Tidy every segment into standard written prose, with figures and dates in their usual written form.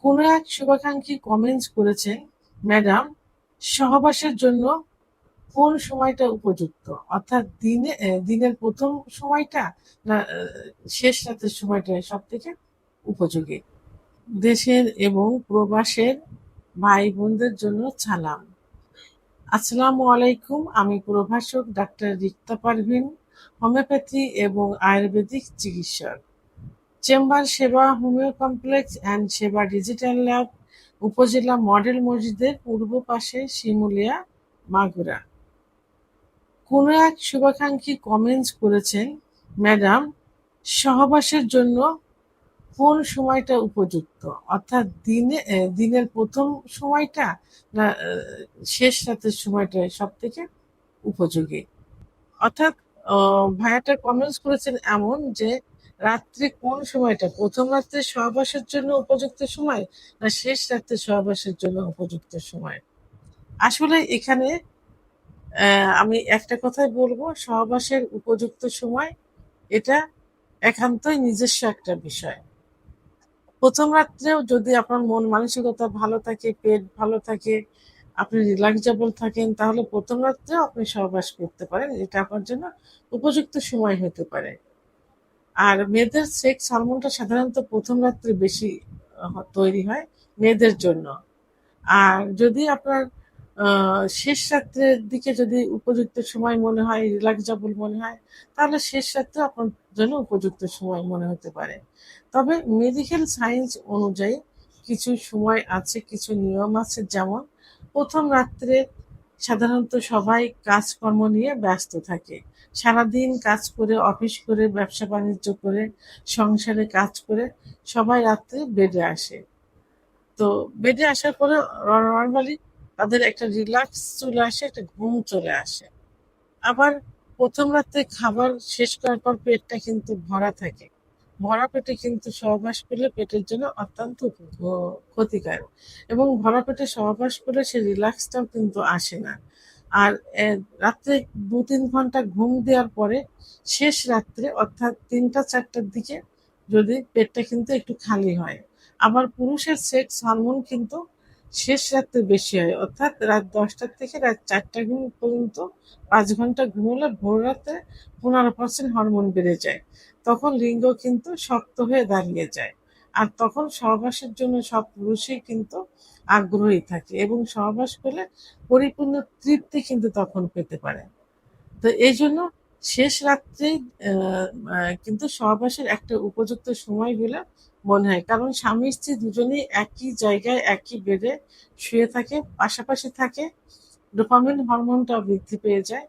কোনো এক শুভাকাঙ্ক্ষী কমেন্টস করেছেন, ম্যাডাম, সহবাসের জন্য কোন সময়টা উপযুক্ত? অর্থাৎ দিনের প্রথম সময়টা না শেষ রাতের সময়টা সবথেকে উপযোগী? দেশের এবং প্রবাসের ভাই বোনদের জন্য সালাম। আসসালামু আলাইকুম। আমি প্রভাষক ডাক্তার রিক্তা পারভিন, হোমিওপ্যাথি এবং আয়ুর্বেদিক চিকিৎসক। চেম্বার সেবা হোমিও কমপ্লেক্স অ্যান্ড সেবা ডিজিটাল ল্যাব, উপজেলা মডেল মসজিদের পূর্ব পাশে, শিমুলিয়া, মাগুরা। কোনো এক শুভাকাঙ্ক্ষী কমেন্টস করেছেন, ম্যাডাম, সহবাসের জন্য কোন সময়টা উপযুক্ত? অর্থাৎ দিনের প্রথম সময়টা না শেষ রাতের সময়টা সবথেকে উপযোগী? অর্থাৎ ভাইয়াটা কমেন্টস করেছেন এমন যে রাত্রে কোন সময়টা, প্রথম রাত্রে সহবাসের জন্য উপযুক্ত সময় না শেষ রাত্রে সহবাসের জন্য উপযুক্ত সময়? আসলে এখানে আমি একটা কথাই বলবো, সহবাসের উপযুক্ত সময় এটা একান্তই নিজস্ব একটা বিষয়। প্রথম রাত্রেও যদি আপনার মন মানসিকতা ভালো থাকে, পেট ভালো থাকে, আপনি রিল্যাক্সেবল থাকেন, তাহলে প্রথম রাত্রেও আপনি সহবাস করতে পারেন। এটা আপনার জন্য উপযুক্ত সময় হতে পারে। আর মেয়েদের সেক্স হরমোনটা সাধারণত প্রথম রাত্রে বেশি তৈরি হয় মেয়েদের জন্য। আর যদি আপনার শেষ রাত্রের দিকে যদি উপযুক্ত সময় মনে হয়, রিল্যাক্সেবল মনে হয়, তাহলে শেষ রাত্রে আপনার জন্য উপযুক্ত সময় মনে হতে পারে। তবে মেডিকেল সায়েন্স অনুযায়ী কিছু সময় আছে, কিছু নিয়ম আছে। যেমন প্রথম রাত্রে সাধারণত সবাই কাজকর্ম নিয়ে ব্যস্ত থাকে, সারাদিন কাজ করে, অফিস করে, ব্যবসা বাণিজ্য করে, সংসারে কাজ করে সবাই রাত্রে বেডে আসে। তো বেডে আসার পরে নর্মালি তাদের একটা রিল্যাক্স চলে আসে, একটা ঘুম চলে আসে। আবার প্রথম রাতে খাবার শেষ করার পর পেটটা কিন্তু ভরা থাকে। ভরা পেটে কিন্তু সহবাস করলে পেটের জন্য অত্যন্ত ক্ষতিকারক, এবং ভরা পেটে সহবাস করলে সে রিল্যাক্সটাও কিন্তু আসে না। আর রাত্রে ২-৩ ঘন্টা ঘুম দেওয়ার পরে শেষ রাত্রে অর্থাৎ ৩টা-৪টার দিকে যদি পেটটা কিন্তু একটু খালি হয়। আবার পুরুষের সেক্স হরমোন কিন্তু শেষ রাত্রে বেশি হয়, অর্থাৎ রাত ১০টার থেকে রাত ৪টা পর্যন্ত ৫ ঘন্টা ঘুমোলে ভোর রাতে ১৫% হরমোন বেড়ে যায়। তখন লিঙ্গ কিন্তু শক্ত হয়ে দাঁড়িয়ে যায়। আর তখন সহবাসের জন্য সব পুরুষই কিন্তু আগ্রহী থাকে, এবং সহবাস করলে পরিপূর্ণ তৃপ্তি কিন্তু তখন পেতে পারে। তো এই জন্য শেষ রাত্রেই কিন্তু সহবাসের একটা উপযুক্ত সময় বলে মনে হয়। কারণ স্বামী স্ত্রী দুজনেই একই জায়গায় একই বেডে শুয়ে থাকে, পাশাপাশি থাকে, ডোপামিন হরমোনটাও বৃদ্ধি পেয়ে যায়,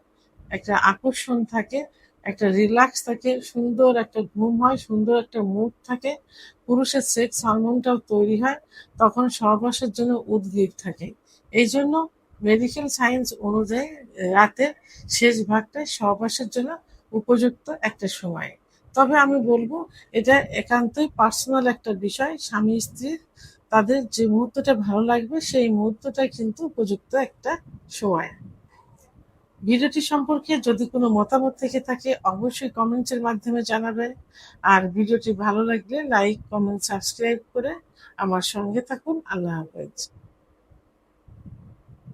একটা আকর্ষণ থাকে, একটা রিল্যাক্স থাকে, সুন্দর একটা ঘুম হয়, সুন্দর একটা মুড থাকে, পুরুষের সেক্স হরমোনটাও তৈরি হয়, তখন সহবাসের জন্য উদ্গ্রীব থাকে। এই জন্য মেডিকেল সায়েন্স অনুযায়ী রাতের শেষ ভাগটাই সহবাসের জন্য উপযুক্ত একটা সময়। তবে আমি বলবো এটা একান্তই পার্সোনাল একটা বিষয়। স্বামী স্ত্রীর তাদের যে মুহূর্তটা ভালো লাগবে সেই মুহূর্তটাই কিন্তু উপযুক্ত একটা সময়। ভিডিওটি সম্পর্কে যদি কোনো মতামত থেকে থাকে অবশ্যই কমেন্টসের মাধ্যমে জানাবেন। আর ভিডিওটি ভালো লাগলে লাইক, কমেন্ট, সাবস্ক্রাইব করে আমার সঙ্গে থাকুন। আল্লাহ হাফেজ।